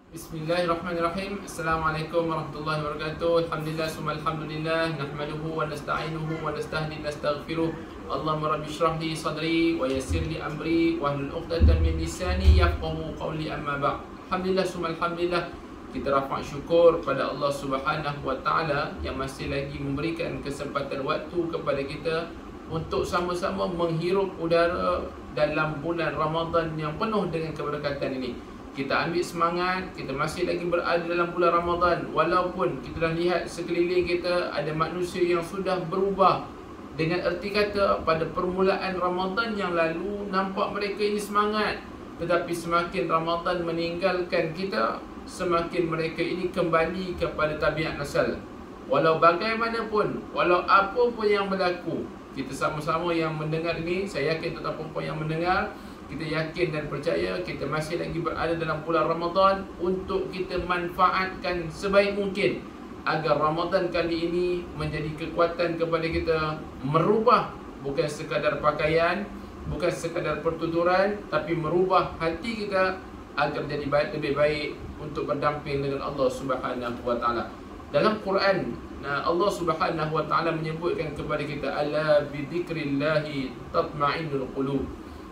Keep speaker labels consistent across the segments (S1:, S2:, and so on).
S1: Bismillahirrahmanirrahim. Assalamualaikum warahmatullahi wabarakatuh. Alhamdulillah summa alhamdulillah nahmaduhu wa nasta'inuhu wa nastahdi nastaghfiruh. Allahumma rabbi shrah li sadri wa yassir li amri wa hlul 'uqdatam min lisani yafqahu qawli amma ba'd. Alhamdulillah summa alhamdulillah. Kita rafa' syukur pada Allah Subhanahu wa taala yang masih lagi memberikan kesempatan waktu kepada kita untuk sama-sama menghirup udara dalam bulan Ramadan yang penuh dengan keberkatan ini. Kita ambil semangat, kita masih lagi berada dalam bulan Ramadan. Walaupun kita dah lihat sekeliling kita ada manusia yang sudah berubah. Dengan erti kata pada permulaan Ramadan yang lalu nampak mereka ini semangat, tetapi semakin Ramadan meninggalkan kita, semakin mereka ini kembali kepada tabiat asal. Walau bagaimanapun, walau apa pun yang berlaku, kita sama-sama yang mendengar ini, saya yakin tetapi pun yang mendengar, kita yakin dan percaya kita masih lagi berada dalam bulan Ramadan untuk kita manfaatkan sebaik mungkin agar Ramadan kali ini menjadi kekuatan kepada kita merubah bukan sekadar pakaian, bukan sekadar pertuturan, tapi merubah hati kita agar jadi lebih baik untuk berdamping dengan Allah Subhanahu wa taala. Dalam Quran, Allah Subhanahu wa taala menyebutkan kepada kita, ala bidzikrillahi tatma'innul qulub.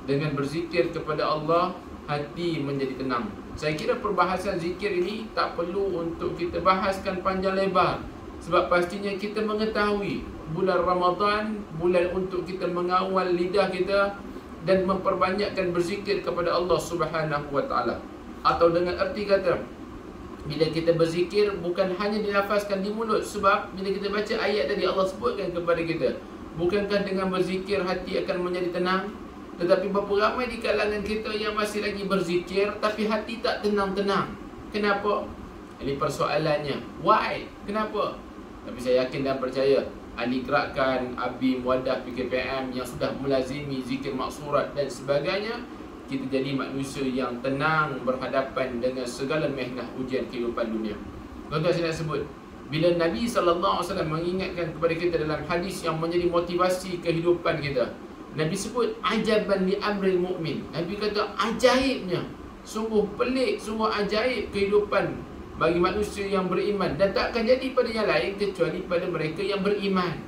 S1: Dengan berzikir kepada Allah, hati menjadi tenang. Saya kira perbahasan zikir ini tak perlu untuk kita bahaskan panjang lebar, sebab pastinya kita mengetahui bulan Ramadan, bulan untuk kita mengawal lidah kita dan memperbanyakkan berzikir kepada Allah Subhanahu wa taala. Atau dengan erti kata, bila kita berzikir bukan hanya dilafazkan di mulut, sebab bila kita baca ayat tadi Allah sebutkan kepada kita, bukankah dengan berzikir hati akan menjadi tenang? Tetapi berapa ramai di kalangan kita yang masih lagi berzikir tapi hati tak tenang-tenang. Kenapa? Ini persoalannya. Why? Kenapa? Tapi saya yakin dan percaya ahli gerakan, ABIM, Wadah, PKPM yang sudah melazimi zikir maksurat dan sebagainya, kita jadi manusia yang tenang berhadapan dengan segala mehnah ujian kehidupan dunia. Tuan-tuan, saya nak sebut, bila Nabi SAW mengingatkan kepada kita dalam hadis yang menjadi motivasi kehidupan kita, Nabi sebut ajaban li amril mu'min. Nabi kata ajaibnya, sungguh pelik, sungguh ajaib kehidupan bagi manusia yang beriman, dan tak akan jadi pada yang lain kecuali pada mereka yang beriman.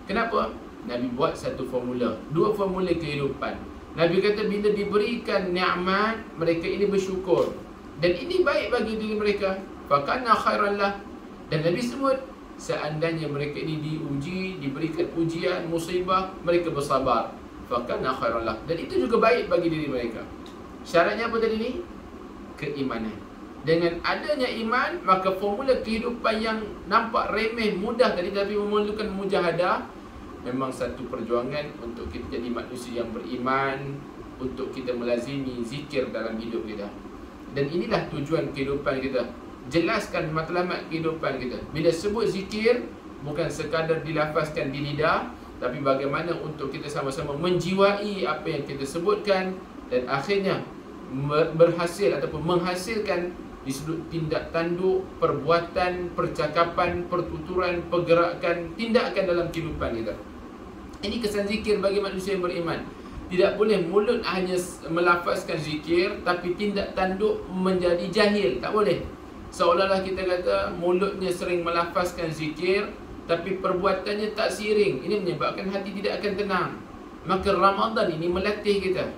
S1: Kenapa? Nabi buat satu formula, dua formula kehidupan. Nabi kata bila diberikan nikmat, mereka ini bersyukur, dan ini baik bagi diri mereka, fakana khairan lah. Dan Nabi sebut seandainya mereka ini diuji, diberikan ujian, musibah, mereka bersabar, fakana khairan lah, dan itu juga baik bagi diri mereka. Syaratnya apa tadi ni? Keimanan. Dengan adanya iman, maka formula kehidupan yang nampak remeh, mudah tadi tapi memerlukan mujahadah, memang satu perjuangan untuk kita jadi manusia yang beriman, untuk kita melazimi zikir dalam hidup kita. Dan inilah tujuan kehidupan kita. Jelaskan matlamat kehidupan kita. Bila sebut zikir, bukan sekadar dilafazkan di lidah, tapi bagaimana untuk kita sama-sama menjiwai apa yang kita sebutkan, dan akhirnya berhasil ataupun menghasilkan di sudut tindak tanduk, perbuatan, percakapan, pertuturan, pergerakan, tindakan dalam kehidupan kita. Ini kesan zikir bagi manusia yang beriman. Tidak boleh mulut hanya melafazkan zikir tapi tindak tanduk menjadi jahil. Tak boleh. Seolah-olah kita kata mulutnya sering melafazkan zikir tapi perbuatannya tak seiring. Ini menyebabkan hati tidak akan tenang. Maka Ramadan ini melatih kita.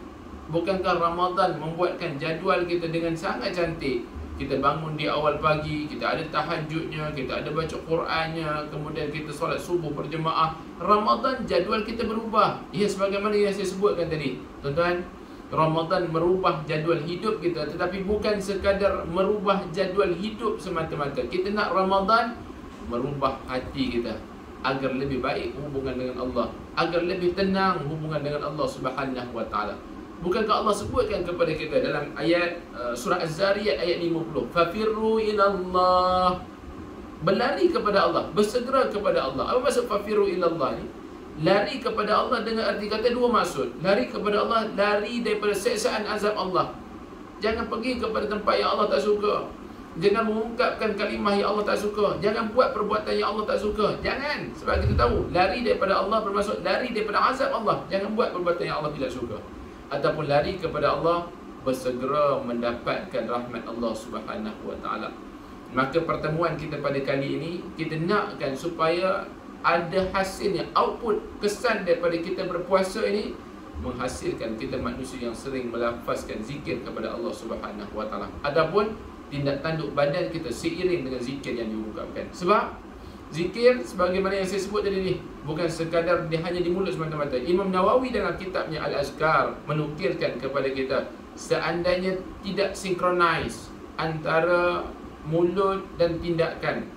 S1: Bukankah Ramadan membuatkan jadual kita dengan sangat cantik? Kita bangun di awal pagi, kita ada tahajudnya, kita ada baca Qurannya, kemudian kita solat subuh berjemaah. Ramadan jadual kita berubah. Ya, sebagaimana yang saya sebutkan tadi, tuan-tuan, Ramadan merubah jadual hidup kita, tetapi bukan sekadar merubah jadual hidup semata-mata. Kita nak Ramadan merubah hati kita agar lebih baik hubungan dengan Allah, agar lebih tenang hubungan dengan Allah Subhanahu wa taala. Bukankah Allah sebutkan kepada kita dalam ayat surah Az-Zariyat ayat 50, fafirru ilallah, berlari kepada Allah, bersegera kepada Allah. Apa maksud fafirru ilallah ni? Lari kepada Allah dengan arti kata dua maksud. Lari kepada Allah, lari daripada siksaan azab Allah. Jangan pergi kepada tempat yang Allah tak suka. Jangan mengungkapkan kalimah yang Allah tak suka. Jangan buat perbuatan yang Allah tak suka. Jangan. Sebab kita tahu lari daripada Allah bermaksud lari daripada azab Allah. Jangan buat perbuatan yang Allah tidak suka. Ataupun lari kepada Allah bersegera mendapatkan rahmat Allah Subhanahu wa taala. Maka pertemuan kita pada kali ini, kita nakkan supaya ada hasilnya, output, kesan daripada kita berpuasa ini menghasilkan kita manusia yang sering melafazkan zikir kepada Allah Subhanahu wa taala. Adapun tindak tanduk badan kita seiring dengan zikir yang diungkapkan. Sebab zikir sebagaimana yang saya sebut tadi ni, bukan sekadar dia hanya di mulut semata-mata. Imam Nawawi dalam kitabnya Al-Azkar menukilkan kepada kita, seandainya tidak sinkronis antara mulut dan tindakan,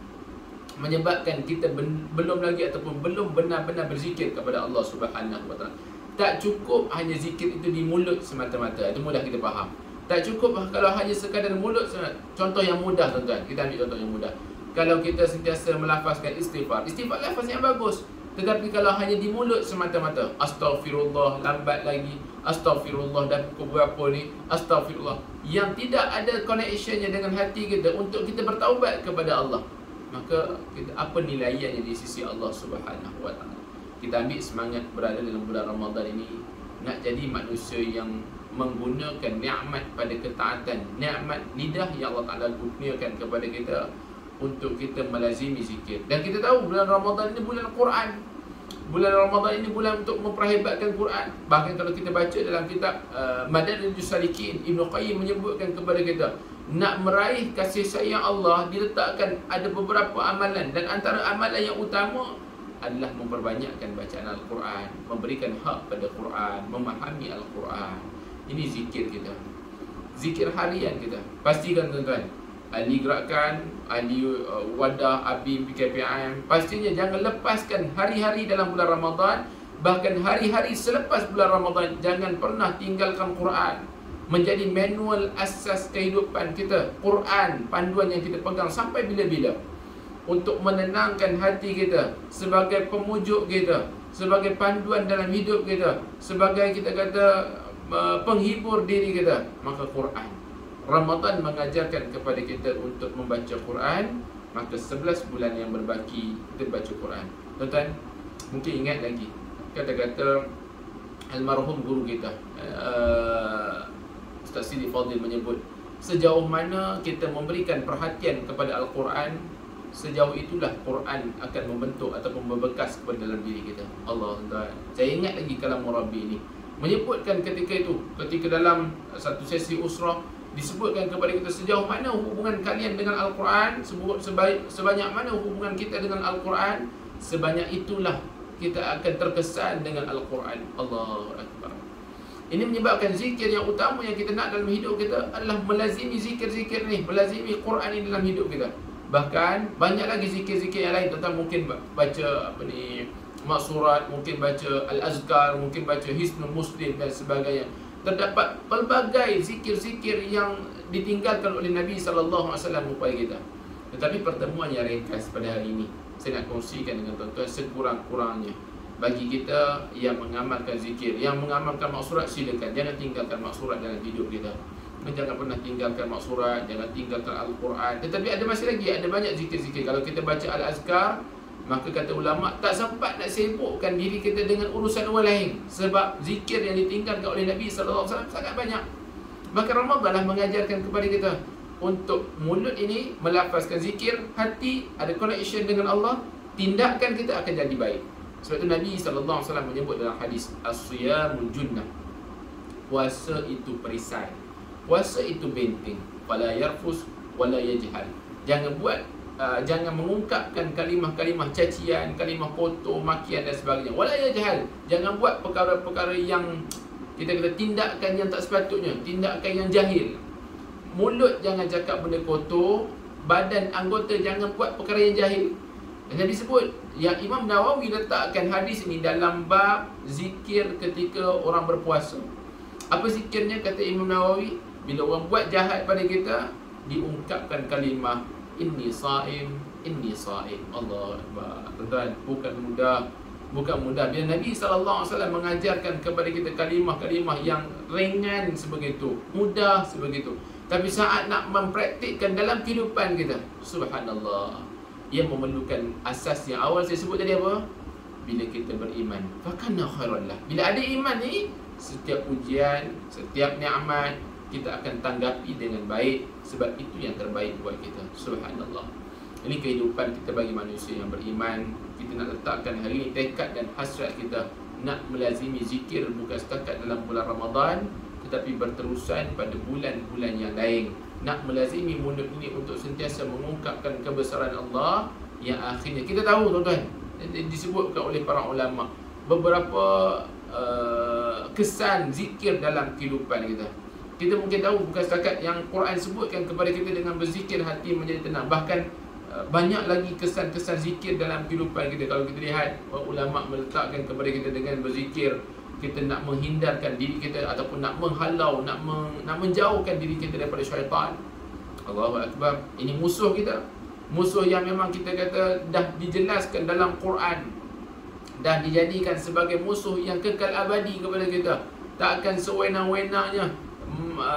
S1: menyebabkan kita belum lagi ataupun belum benar-benar berzikir kepada Allah Subhanahu wa taala. Tak cukup hanya zikir itu di mulut semata-mata. Itu mudah kita faham. Tak cukup kalau hanya sekadar mulut. Contoh yang mudah tuan-tuan, kita ambil contoh yang mudah. Kalau kita sentiasa melafazkan istighfar, istighfar lafaz yang bagus. Tetapi kalau hanya di mulut semata-mata, astaghfirullah, lambat lagi, astaghfirullah, dah pukul berapa ni, astaghfirullah, yang tidak ada connectionnya dengan hati kita untuk kita bertaubat kepada Allah, maka kita, apa nilaiannya di sisi Allah Subhanahu wa taala? Kita ambil semangat berada dalam bulan Ramadan ini, nak jadi manusia yang menggunakan nikmat pada ketaatan, nikmat lidah yang Allah Taala kurniakan kepada kita untuk kita melazimi zikir. Dan kita tahu bulan Ramadan ini bulan Quran. Bulan Ramadan ini bulan untuk memperhebatkan Quran. Bahkan kalau kita baca dalam kitab Madarijus Salikin, Ibn Qayyim menyebutkan kepada kita, nak meraih kasih sayang Allah diletakkan ada beberapa amalan, dan antara amalan yang utama adalah memperbanyakkan bacaan Al-Quran, memberikan hak pada Quran, memahami Al-Quran. Ini zikir kita, zikir harian kita. Pastikan tuan-tuan, ahli gerakan, ahli wadah, ABIM, PKPM, pastinya jangan lepaskan hari-hari dalam bulan Ramadan. Bahkan hari-hari selepas bulan Ramadan, jangan pernah tinggalkan Quran. Menjadi manual asas kehidupan kita. Quran, panduan yang kita pegang sampai bila-bila, untuk menenangkan hati kita, sebagai pemujuk kita, sebagai panduan dalam hidup kita, sebagai kita kata penghibur diri kita. Maka Quran, Ramadan mengajarkan kepada kita untuk membaca Quran. Maka 11 bulan yang berbaki kita baca Quran. Tuan-tuan mungkin ingat lagi kata-kata almarhum guru kita Ustaz Sidi Fadil menyebut, sejauh mana kita memberikan perhatian kepada Al-Quran, sejauh itulah Quran akan membentuk ataupun membekas kepada dalam diri kita. Allah Ta'ala. Saya ingat lagi kalam Murabi ini menyebutkan ketika itu, ketika dalam satu sesi usrah, disebutkan kepada kita sejauh mana hubungan kalian dengan Al-Quran, sebanyak mana hubungan kita dengan Al-Quran, sebanyak itulah kita akan terkesan dengan Al-Quran. Allahu Akbar. Ini menyebabkan zikir yang utama yang kita nak dalam hidup kita adalah melazimi zikir-zikir ni, melazimi Quran ini dalam hidup kita. Bahkan banyak lagi zikir-zikir yang lain, tentang mungkin baca maksurat, mungkin baca Al-Azkar, mungkin baca Hisnul Muslim dan sebagainya. Terdapat pelbagai zikir-zikir yang ditinggalkan oleh Nabi SAW upaya kita. Tetapi pertemuan yang ringkas pada hari ini, saya nak kongsikan dengan tuan-tuan sekurang-kurangnya. Bagi kita yang mengamalkan zikir, yang mengamalkan maksurat, silakan, jangan tinggalkan maksurat dalam hidup kita. Jangan pernah tinggalkan maksurat, jangan tinggalkan Al-Quran. Tetapi ada masih lagi, ada banyak zikir-zikir. Kalau kita baca Al-Azkar, maka kata ulama, tak sempat nak sibukkan diri kita dengan urusan orang lain. Sebab zikir yang ditinggalkan oleh Nabi SAW sangat banyak. Maka Ramadan lah mengajarkan kepada kita untuk mulut ini melafazkan zikir, hati ada connection dengan Allah, tindakan kita akan jadi baik. Sebab itu Nabi SAW menyebut dalam hadis, as-siyamul junnah, puasa itu perisai, puasa itu benteng. Fala yarfus wala yajhal. Jangan buat jangan mengungkapkan kalimah-kalimah cacian, kalimah kotor, makian dan sebagainya. Wala yajhal. Jangan buat perkara-perkara yang kita kata tindakan yang tak sepatutnya, tindakan yang jahil. Mulut jangan cakap benda kotor, badan anggota jangan buat perkara yang jahil. Dan Nabi sebut, yang Imam Nawawi letakkan hadis ini dalam bab zikir ketika orang berpuasa. Apa zikirnya kata Imam Nawawi? Bila orang buat jahat pada kita, diungkapkan kalimah inni saim, inni saim. Allah Akbar. Tuan-tuan, bukan mudah. Bukan mudah. Bila Nabi SAW mengajarkan kepada kita kalimah-kalimah yang ringan sebegitu, mudah sebegitu, tapi saat nak mempraktikkan dalam kehidupan kita, subhanallah, ia memerlukan asas yang awal saya sebut tadi apa? Bila kita beriman, fakana khairan lah. Bila ada iman ni, setiap ujian, setiap nikmat, kita akan tanggapi dengan baik, sebab itu yang terbaik buat kita. Subhanallah. Ini kehidupan kita bagi manusia yang beriman. Kita nak letakkan hari ini tekad dan hasrat kita nak melazimi zikir bukan setakat dalam bulan Ramadan, tetapi berterusan pada bulan-bulan yang lain. Nak melazimi mulut ini untuk sentiasa mengungkapkan kebesaran Allah, yang akhirnya kita tahu tuan-tuan, disebutkan oleh para ulama beberapa kesan zikir dalam kehidupan kita. Kita mungkin tahu bukan setakat yang Quran sebutkan kepada kita dengan berzikir hati menjadi tenang, bahkan banyak lagi kesan-kesan zikir dalam kehidupan kita. Kalau kita lihat, ulama meletakkan kepada kita dengan berzikir kita nak menghindarkan diri kita ataupun nak menghalau, nak menjauhkan diri kita daripada syaitan. Allahu Akbar. Ini musuh kita, musuh yang memang kita kata dah dijelaskan dalam Quran, dah dijadikan sebagai musuh yang kekal abadi kepada kita. Tak akan sewenang-wenangnya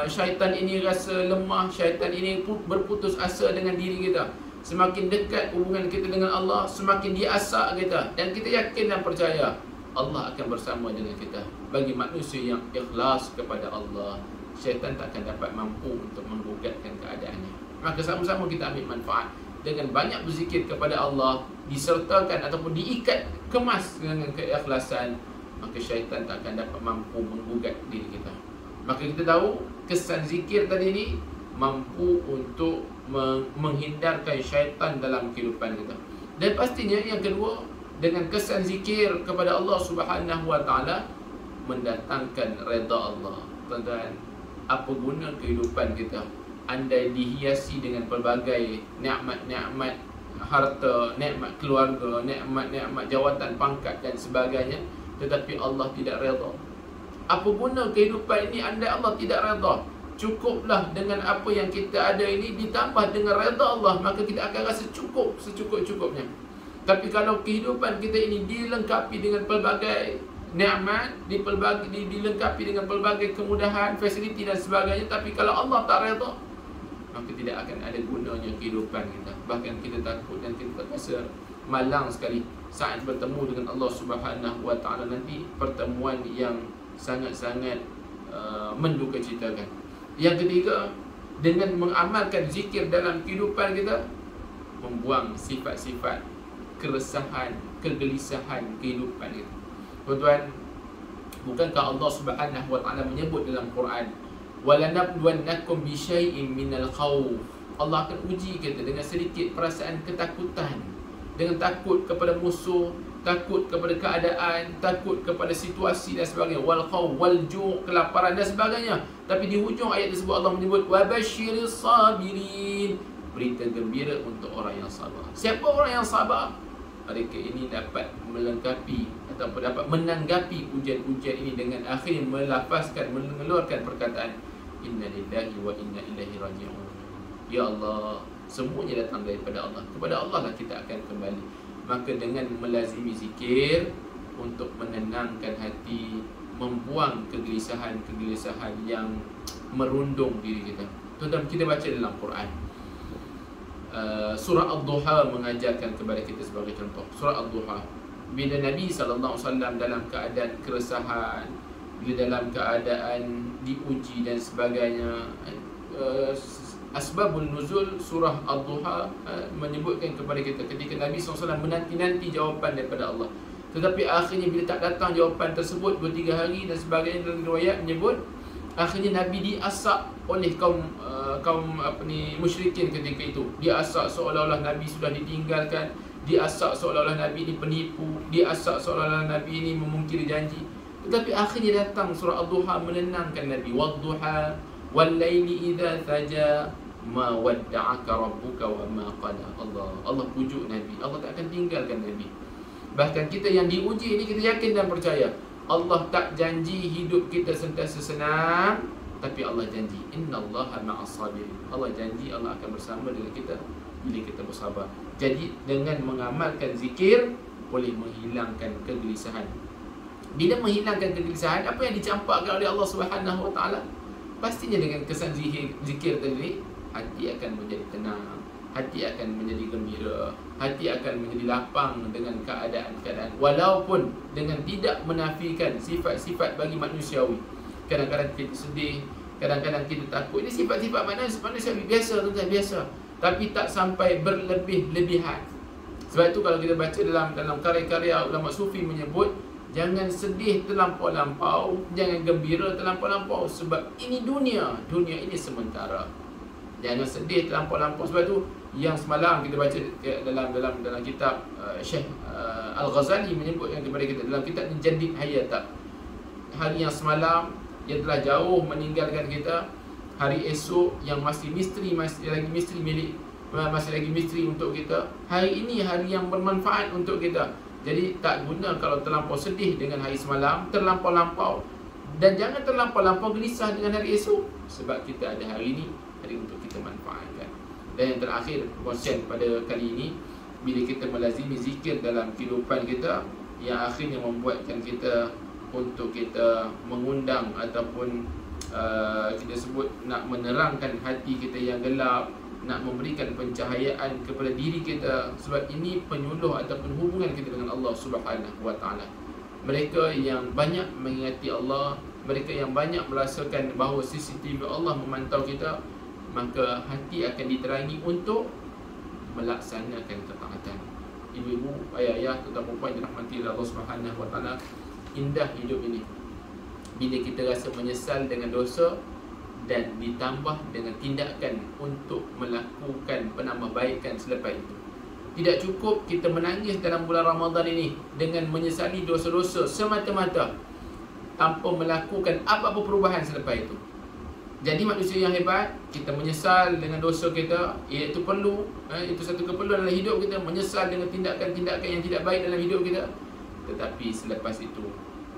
S1: syaitan ini rasa lemah, syaitan ini berputus asa dengan diri kita. Semakin dekat hubungan kita dengan Allah, semakin dia asak kita. Dan kita yakin dan percaya Allah akan bersama dengan kita. Bagi manusia yang ikhlas kepada Allah, syaitan tak akan dapat mampu untuk menggugatkan keadaannya. Maka sama-sama kita ambil manfaat dengan banyak berzikir kepada Allah, disertakan ataupun diikat, kemas dengan keikhlasan, maka syaitan tak akan dapat mampu menggugat diri kita. Maka kita tahu kesan zikir tadi ni mampu untuk menghindarkan syaitan dalam kehidupan kita. Dan pastinya yang kedua, dengan kesan zikir kepada Allah Subhanahu Wa Taala mendatangkan redha Allah. Tuan-tuan, apa guna kehidupan kita andai dihiasi dengan pelbagai nikmat-nikmat harta, nikmat keluarga, nikmat-nikmat jawatan, pangkat dan sebagainya, tetapi Allah tidak redha? Apa guna kehidupan ini andai Allah tidak redha? Cukuplah dengan apa yang kita ada ini ditambah dengan redha Allah, maka kita akan rasa cukup secukup-cukupnya. Tapi kalau kehidupan kita ini dilengkapi dengan pelbagai nikmat, dilengkapi dengan pelbagai kemudahan, fasiliti dan sebagainya, tapi kalau Allah tak redha, maka tidak akan ada gunanya kehidupan kita. Bahkan kita takut dan kita rasa malang sekali saat bertemu dengan Allah Subhanahu Wa Taala nanti, pertemuan yang sangat-sangat mendukacitakan. Yang ketiga, dengan mengamalkan zikir dalam kehidupan kita, membuang sifat-sifat keresahan, kegelisahan kehidupan kita. Tuan-tuan, bukankah Allah Subhanahu Wa Taala menyebut dalam Quran, walanabluwannakum bisyai'in minal khawf? Allah akan uji kita dengan sedikit perasaan ketakutan, dengan takut kepada musuh, takut kepada keadaan, takut kepada situasi dan sebagainya, wal khawf wal ju', kelaparan dan sebagainya. Tapi di hujung ayat tersebut Allah menyebut wabasyiris sabirin, berita gembira untuk orang yang sabar. Siapa orang yang sabar? Mereka ini dapat melengkapi ataupun dapat menanggapi ujian-ujian ini dengan akhirnya melafazkan, mengeluarkan perkataan inna lillahi wa inna ilaihi raji'un. Ya Allah, semuanya datang daripada Allah. Kepada Allah lah kita akan kembali. Maka dengan melazimi zikir untuk menenangkan hati, membuang kegelisahan-kegelisahan yang merundung diri kita. Tuan-tuan, kita baca dalam Quran, surah Ad-Duha mengajarkan kepada kita sebagai contoh. Surah Ad-Duha, bila Nabi SAW dalam keadaan keresahan, bila dalam keadaan diuji dan sebagainya, asbabun nuzul surah Ad-Duha menyebutkan kepada kita ketika Nabi SAW menanti-nanti jawapan daripada Allah, tetapi akhirnya bila tak datang jawapan tersebut 2-3 hari dan sebagainya, dalam riwayat menyebut akhirnya Nabi diasak oleh kaum musyrikin ketika itu. Diasak seolah-olah Nabi sudah ditinggalkan, diasak seolah-olah Nabi ini penipu, diasak seolah-olah Nabi ini memungkiri janji. Tetapi akhirnya datang surah Ad-Duha menenangkan Nabi. Wad-duha wal-laili idza saja ma wadda'aka rabbuka wa ma qala. Allah pujuk Nabi. Allah tak akan tinggalkan Nabi. Bahkan kita yang diuji ini, kita yakin dan percaya Allah tak janji hidup kita sentiasa senang, tapi Allah janji innallaha ma'as sabirin. Allah janji Allah akan bersama dengan kita bila kita bersabar. Jadi dengan mengamalkan zikir boleh menghilangkan kegelisahan. Bila menghilangkan kegelisahan, apa yang dicampakkan oleh Allah Subhanahu Wa Taala? Pastinya dengan kesan zikir tadi, hati akan menjadi tenang, hati akan menjadi gembira, hati akan menjadi lapang dengan keadaan-keadaan, walaupun dengan tidak menafikan sifat-sifat bagi manusiawi. Kadang-kadang kita sedih, Kadang-kadang kita takut. Ini sifat-sifat manusia biasa, tuan-tuan, biasa. Tapi tak sampai berlebih-lebihan. Sebab itu kalau kita baca dalam karya-karya ulama sufi menyebut, jangan sedih terlampau-lampau, jangan gembira terlampau-lampau. Sebab ini dunia ini sementara. Jangan sedih terlampau-lampau. Sebab itu yang semalam kita baca dalam kitab Syekh Al-Ghazali menyebut yang kepada kita dalam kitab Jaddid Hayata. Hari yang semalam yang telah jauh meninggalkan kita, hari esok yang masih lagi misteri untuk kita. Hari ini hari yang bermanfaat untuk kita. Jadi tak guna kalau terlampau sedih dengan hari semalam, terlampau-lampau, dan jangan terlampau-lampau gelisah dengan hari esok. Sebab kita ada hari ini, hari untuk kita manfaatkan. Dan yang terakhir, perkongsian pada kali ini, bila kita melazimi zikir dalam kehidupan kita, yang akhirnya membuatkan kita untuk kita mengundang ataupun kita sebut nak menerangkan hati kita yang gelap, nak memberikan pencahayaan kepada diri kita. Sebab ini penyuluh ataupun hubungan kita dengan Allah Subhanahu wa taala. Mereka yang banyak mengingati Allah, mereka yang banyak merasakan bahawa CCTV Allah memantau kita, maka hati akan diterangi untuk melaksanakan ketaatan. Ibu-ibu, ayah-ayah, tuan-tuan puan dirahmati Allah Subhanahu wa taala, indah hidup ini bila kita rasa menyesal dengan dosa dan ditambah dengan tindakan untuk melakukan penambahbaikan selepas itu. Tidak cukup kita menangis dalam bulan Ramadan ini dengan menyesali dosa-dosa semata-mata tanpa melakukan apa-apa perubahan selepas itu. Jadi manusia yang hebat, kita menyesal dengan dosa kita, iaitu perlu, itu satu keperluan dalam hidup kita, menyesal dengan tindakan-tindakan yang tidak baik dalam hidup kita. Tetapi selepas itu,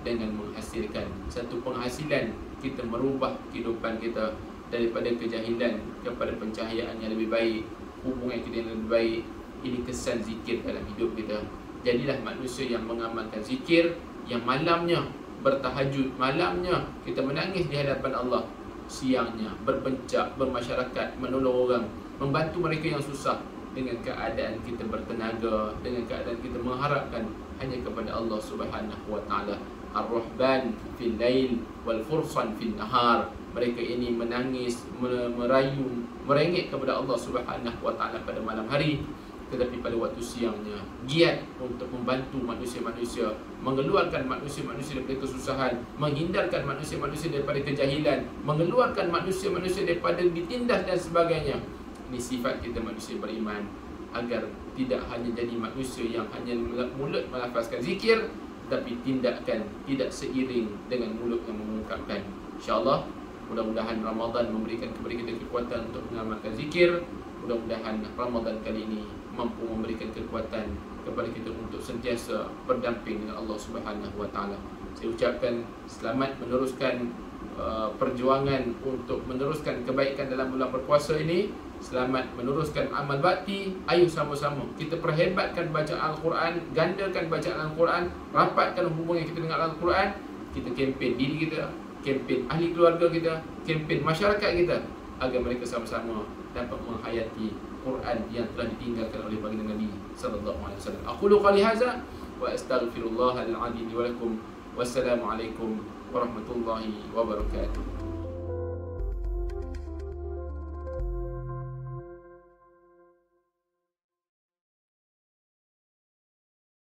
S1: dengan menghasilkan satu penghasilan, kita merubah kehidupan kita daripada kejahilan kepada pencahayaan yang lebih baik, hubungan kita yang lebih baik. Ini kesan zikir dalam hidup kita. Jadilah manusia yang mengamalkan zikir, yang malamnya bertahajud, malamnya kita menangis di hadapan Allah, siangnya berpencak, bermasyarakat, menolong orang, membantu mereka yang susah, dengan keadaan kita bertenaga, dengan keadaan kita mengharapkan hanya kepada Allah Subhanahu wa taala. Ar-Rahban fil lail wal Fursan fil nahar. Mereka ini menangis, merayu, merengek kepada Allah Subhanahu wa taala pada malam hari, tetapi pada waktu siangnya giat untuk membantu manusia-manusia, mengeluarkan manusia-manusia daripada kesusahan, menghindarkan manusia-manusia daripada kejahilan, mengeluarkan manusia-manusia daripada ditindas dan sebagainya. Ini sifat kita manusia beriman, agar tidak hanya jadi manusia yang hanya mulut melafazkan zikir, tapi tindakan tidak seiring dengan mulut yang mengungkapkan. InsyaAllah, mudah-mudahan Ramadan memberikan kepada kita kekuatan untuk mengamalkan zikir. Mudah-mudahan Ramadan kali ini mampu memberikan kekuatan kepada kita untuk sentiasa berdamping dengan Allah Subhanahu wa taala. Saya ucapkan selamat meneruskan perjuangan untuk meneruskan kebaikan dalam bulan berpuasa ini. Selamat meneruskan amal bakti. Ayo sama-sama kita perhebatkan bacaan Al-Quran, gandakan bacaan Al-Quran, rapatkan hubungan kita dengan Al-Quran. Kita kempen diri kita, kempen ahli keluarga kita, kempen masyarakat kita, agar mereka sama-sama dapat menghayati Quran yang telah ditinggalkan oleh baginda Nabi sallallahu alaihi wasallam. Aqulu qali hadza wa astaghfirullahal azim wa lakum. Wassalamualaikum warahmatullahi wabarakatuh.